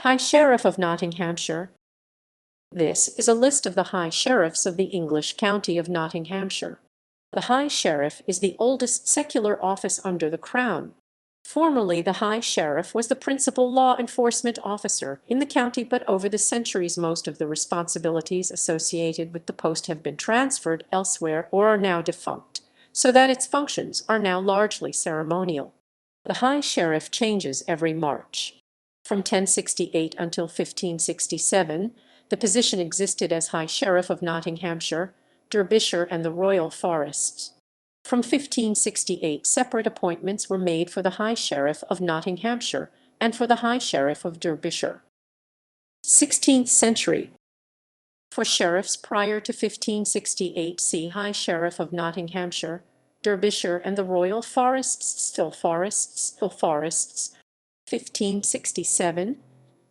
High Sheriff of Nottinghamshire. This is a list of the High Sheriffs of the English county of Nottinghamshire. The High Sheriff is the oldest secular office under the Crown. Formerly, the High Sheriff was the principal law enforcement officer in the county, but over the centuries most of the responsibilities associated with the post have been transferred elsewhere or are now defunct, so that its functions are now largely ceremonial. The High Sheriff changes every March. From 1068 until 1567, the position existed as High Sheriff of Nottinghamshire, Derbyshire, and the Royal Forests. From 1568, separate appointments were made for the High Sheriff of Nottinghamshire and for the High Sheriff of Derbyshire. 16th century. For sheriffs prior to 1568, see High Sheriff of Nottinghamshire, Derbyshire, and the Royal Forests. Still forests. 1567,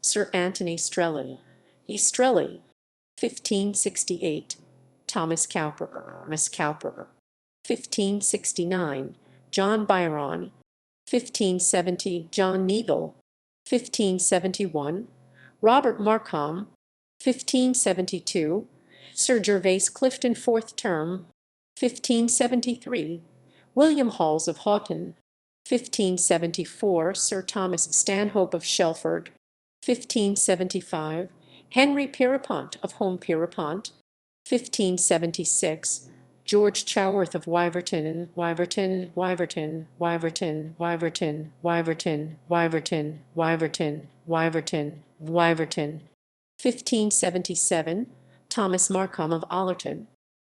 Sir Anthony Strelly. 1568, Thomas Cowper. 1569, John Byron. 1570, John Neagle. 1571, Robert Markham. 1572, Sir Gervase Clifton, 4th term. 1573, William Halls of Houghton. 1574, Sir Thomas Stanhope of Shelford. 1575, Henry Pierrepont of Home Pierrepont. 1576, George Chaworth of Wyverton. 1577, Thomas Markham of Allerton.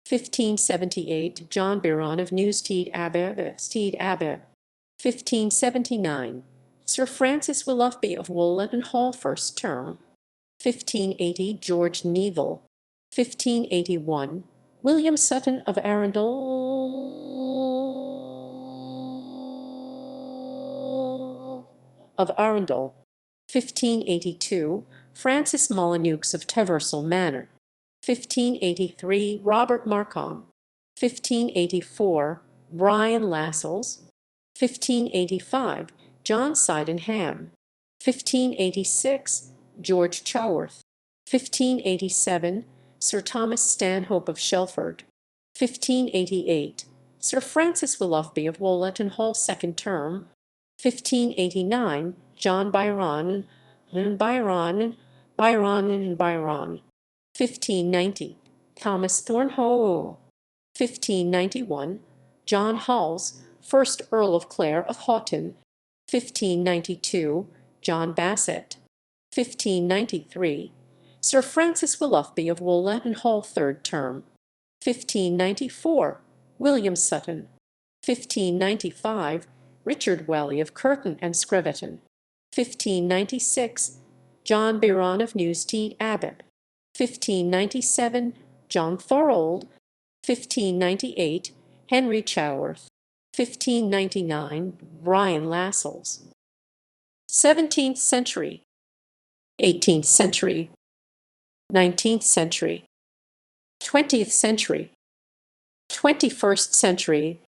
1578, John Byron of Newstead Abbey. 1579, Sir Francis Willoughby of Woolleton Hall, 1st term. 1580, George Neville. 1581, William Sutton of Arundel. 1582, Francis Molyneux of Teversal Manor. 1583, Robert Markham. 1584, Brian Lascelles. 1585, John Sydenham. 1586, George Chaworth. 1587, Sir Thomas Stanhope of Shelford. 1588, Sir Francis Willoughby of Woolleton Hall, 2nd term. 1589, John Byron. 1590, Thomas Thornhoe. 1591, John Halls, 1st Earl of Clare of Houghton. 1592, John Bassett. 1593, Sir Francis Willoughby of Woolleton Hall, 3rd term. 1594, William Sutton. 1595, Richard Whalley of Curtin and Screveton. 1596, John Byron of Newstead Abbey. 1597, John Thorold. 1598, Henry Chaworth. 1599, Brian Lascelles. 17th century. 18th century. 19th century. 20th century. 21st century.